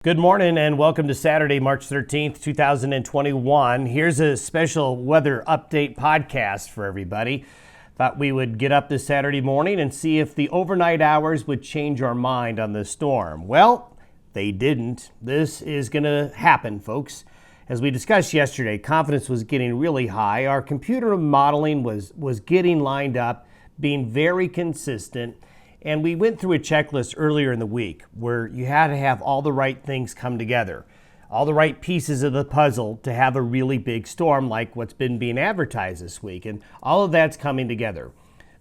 Good morning and welcome to Saturday, March 13th, 2021. Here's a special weather update podcast for everybody. Thought we would get up this Saturday morning and see if the overnight hours would change our mind on the storm. Well, they didn't. This is going to happen, folks. As we discussed yesterday, confidence was getting really high. Our computer modeling was getting lined up, being very consistent. And we went through a checklist earlier in the week where you had to have all the right things come together, all the right pieces of the puzzle to have a really big storm like what's been being advertised this week. And all of that's coming together.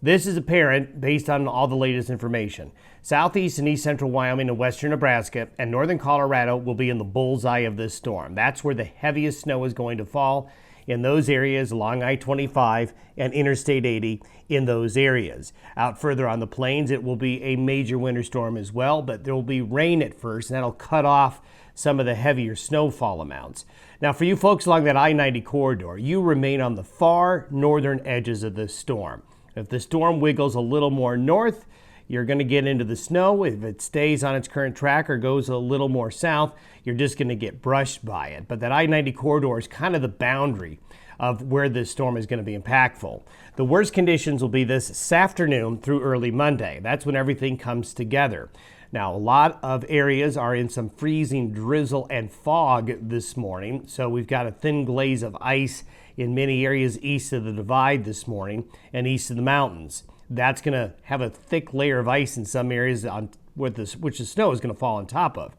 This is apparent based on all the latest information. Southeast and east central Wyoming and western Nebraska and northern Colorado will be in the bullseye of this storm. That's where the heaviest snow is going to fall, in those areas along I-25 and Interstate 80 in those areas. Out further on the plains, it will be a major winter storm as well, but there will be rain at first, and that'll cut off some of the heavier snowfall amounts. Now, for you folks along that I-90 corridor, you remain on the far northern edges of this storm. If the storm wiggles a little more north, you're going to get into the snow. If it stays on its current track or goes a little more south, you're just going to get brushed by it. But that I-90 corridor is kind of the boundary of where this storm is going to be impactful. The worst conditions will be this afternoon through early Monday. That's when everything comes together. Now, a lot of areas are in some freezing drizzle and fog this morning. So we've got a thin glaze of ice in many areas east of the divide this morning and east of the mountains. That's going to have a thick layer of ice in some areas which the snow is going to fall on top of.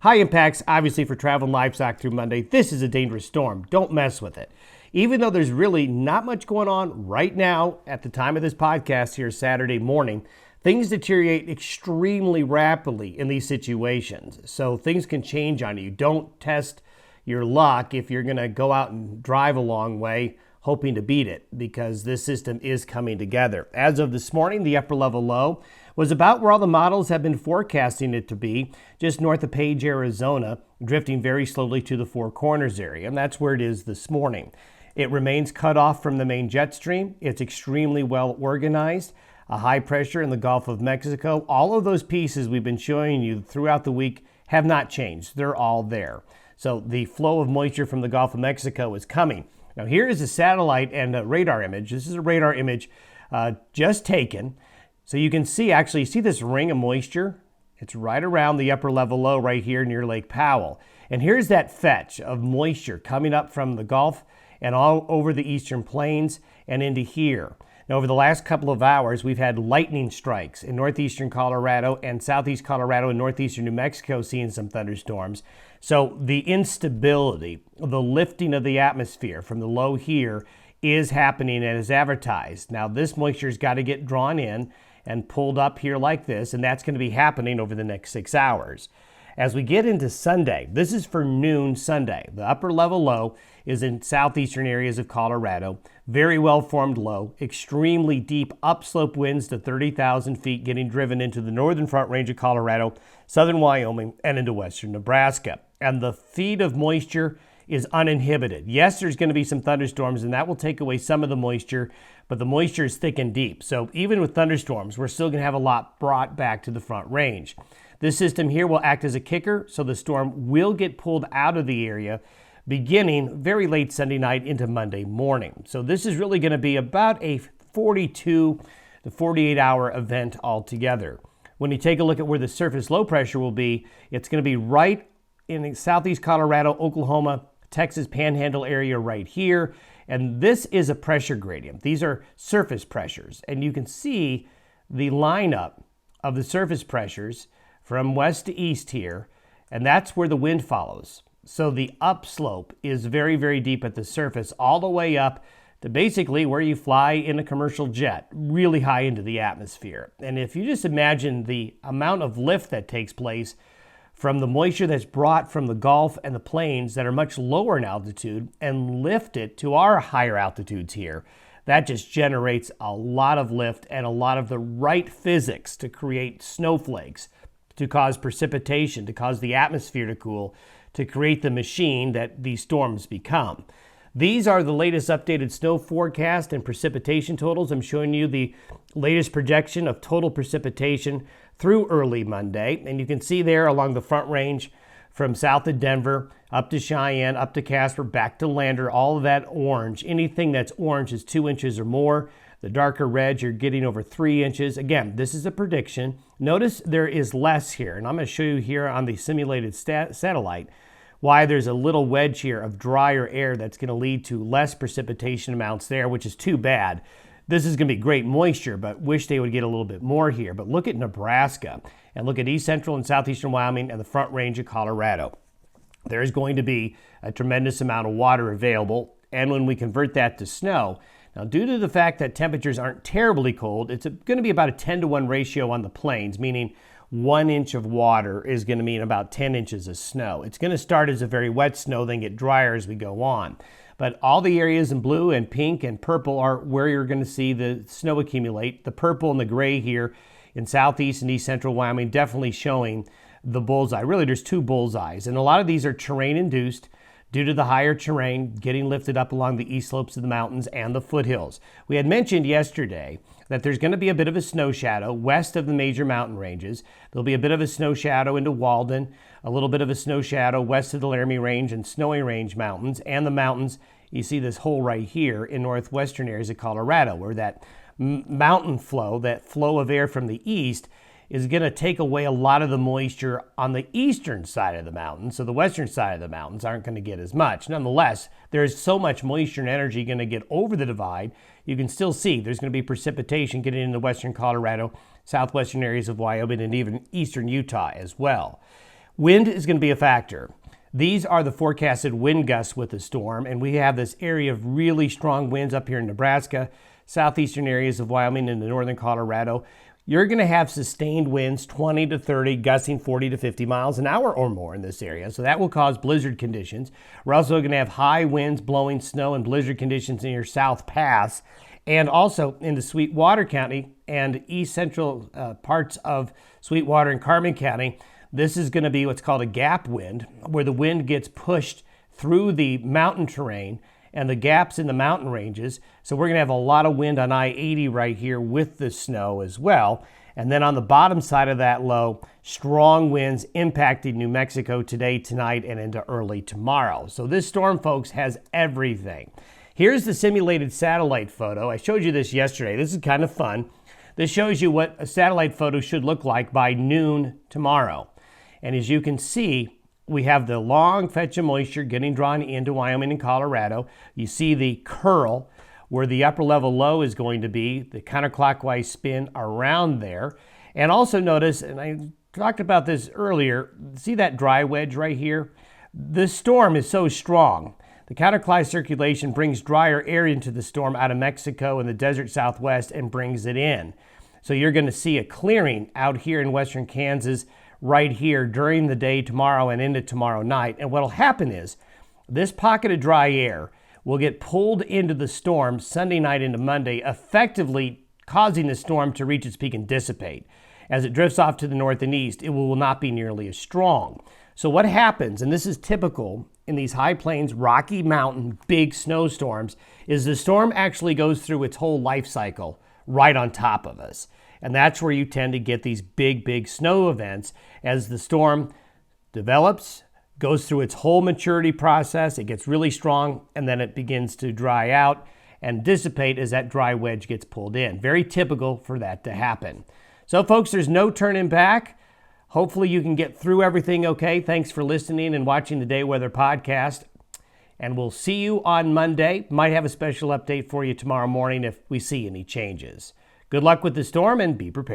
High impacts, obviously, for travel and livestock through Monday. This is a dangerous storm. Don't mess with it. Even though there's really not much going on right now at the time of this podcast here Saturday morning, things deteriorate extremely rapidly in these situations. So things can change on you. Don't test your luck if you're going to go out and drive a long way hoping to beat it, because this system is coming together. As of this morning, the upper level low was about where all the models have been forecasting it to be, just north of Page, Arizona, drifting very slowly to the Four Corners area, and that's where it is this morning. It remains cut off from the main jet stream. It's extremely well organized. A high pressure in the Gulf of Mexico. All of those pieces we've been showing you throughout the week have not changed. They're all there. So the flow of moisture from the Gulf of Mexico is coming. Now, here is a satellite and a radar image. This is a radar image just taken. So you can see, actually, you see this ring of moisture? It's right around the upper level low right here near Lake Powell. And here's that fetch of moisture coming up from the Gulf and all over the eastern plains and into here. Now, over the last couple of hours, we've had lightning strikes in northeastern Colorado and southeast Colorado and northeastern New Mexico, seeing some thunderstorms. So the instability, the lifting of the atmosphere from the low here is happening and is advertised. Now, this moisture's got to get drawn in and pulled up here like this, and that's going to be happening over the next 6 hours. As we get into Sunday, this is for noon Sunday. The upper level low is in southeastern areas of Colorado. Very well formed low, extremely deep upslope winds to 30,000 feet getting driven into the northern front range of Colorado, southern Wyoming, and into western Nebraska. And the feed of moisture is uninhibited. Yes, there's going to be some thunderstorms, and that will take away some of the moisture, but the moisture is thick and deep. So even with thunderstorms, we're still going to have a lot brought back to the front range. This system here will act as a kicker, so the storm will get pulled out of the area beginning very late Sunday night into Monday morning. So this is really going to be about a 42 to 48 hour event altogether. When you take a look at where the surface low pressure will be, it's going to be right in southeast Colorado, Oklahoma, Texas Panhandle area right here. And this is a pressure gradient. These are surface pressures. And you can see the lineup of the surface pressures from west to east here, and that's where the wind follows. So the upslope is very, very deep at the surface, all the way up to basically where you fly in a commercial jet, really high into the atmosphere. And if you just imagine the amount of lift that takes place from the moisture that's brought from the Gulf and the plains that are much lower in altitude and lift it to our higher altitudes here, that just generates a lot of lift and a lot of the right physics to create snowflakes, to cause precipitation, to cause the atmosphere to cool, to create the machine that these storms become. These are the latest updated snow forecast and precipitation totals. I'm showing you the latest projection of total precipitation through early Monday. And you can see there along the front range from south of Denver up to Cheyenne, up to Casper, back to Lander, all of that orange. Anything that's orange is 2 inches or more. The darker red, you're getting over 3 inches. Again, this is a prediction. Notice there is less here, and I'm going to show you here on the simulated satellite why there's a little wedge here of drier air that's going to lead to less precipitation amounts there, which is too bad. This is going to be great moisture, but wish they would get a little bit more here. But look at Nebraska, and look at east central and southeastern Wyoming and the Front Range of Colorado. There's going to be a tremendous amount of water available, and when we convert that to snow, now due to the fact that temperatures aren't terribly cold, it's going to be about a 10-to-1 ratio on the plains, meaning 1 inch of water is going to mean about 10 inches of snow. It's going to start as a very wet snow, then get drier as we go on. But all the areas in blue and pink and purple are where you're going to see the snow accumulate. The purple and the gray here in southeast and east central Wyoming definitely showing the bullseye. Really, there's 2 bullseyes, and a lot of these are terrain-induced due to the higher terrain getting lifted up along the east slopes of the mountains and the foothills. We had mentioned yesterday that there's going to be a bit of a snow shadow west of the major mountain ranges. There'll be a bit of a snow shadow into Walden, a little bit of a snow shadow west of the Laramie Range and Snowy Range mountains, and the mountains. You see this hole right here in northwestern areas of Colorado where that mountain flow, that flow of air from the east, is going to take away a lot of the moisture on the eastern side of the mountain, so the western side of the mountains aren't going to get as much. Nonetheless, there's so much moisture and energy going to get over the divide, you can still see there's going to be precipitation getting into western Colorado, southwestern areas of Wyoming, and even eastern Utah as well. Wind is going to be a factor. These are the forecasted wind gusts with the storm, and we have this area of really strong winds up here in Nebraska, southeastern areas of Wyoming and the northern Colorado. You're going to have sustained winds 20 to 30, gusting 40 to 50 miles an hour or more in this area. So that will cause blizzard conditions. We're also going to have high winds blowing snow and blizzard conditions in your South Pass and also into Sweetwater County and east central parts of Sweetwater and Carmen County. This is going to be what's called a gap wind, where the wind gets pushed through the mountain terrain and the gaps in the mountain ranges. So we're going to have a lot of wind on I-80 right here with the snow as well. And then on the bottom side of that low, strong winds impacting New Mexico today, tonight, and into early tomorrow. So this storm, folks, has everything. Here's the simulated satellite photo. I showed you this yesterday. This is kind of fun. This shows you what a satellite photo should look like by noon tomorrow. And as you can see, we have the long fetch of moisture getting drawn into Wyoming and Colorado. You see the curl where the upper level low is going to be, the counterclockwise spin around there. And also notice, and I talked about this earlier, see that dry wedge right here? This storm is so strong. The counterclockwise circulation brings drier air into the storm out of Mexico and the desert southwest and brings it in. So you're going to see a clearing out here in western Kansas right here during the day tomorrow and into tomorrow night. And what will happen is this pocket of dry air will get pulled into the storm Sunday night into Monday, effectively causing the storm to reach its peak and dissipate. As it drifts off to the north and east, it will not be nearly as strong. So what happens, and this is typical in these high plains, Rocky Mountain, big snowstorms, is the storm actually goes through its whole life cycle right on top of us. And that's where you tend to get these big snow events as the storm develops, goes through its whole maturity process, it gets really strong, and then it begins to dry out and dissipate as that dry wedge gets pulled in. Very typical for that to happen. So folks, there's no turning back. Hopefully you can get through everything okay. Thanks for listening and watching the Day Weather Podcast. And we'll see you on Monday. Might have a special update for you tomorrow morning if we see any changes. Good luck with the storm and be prepared.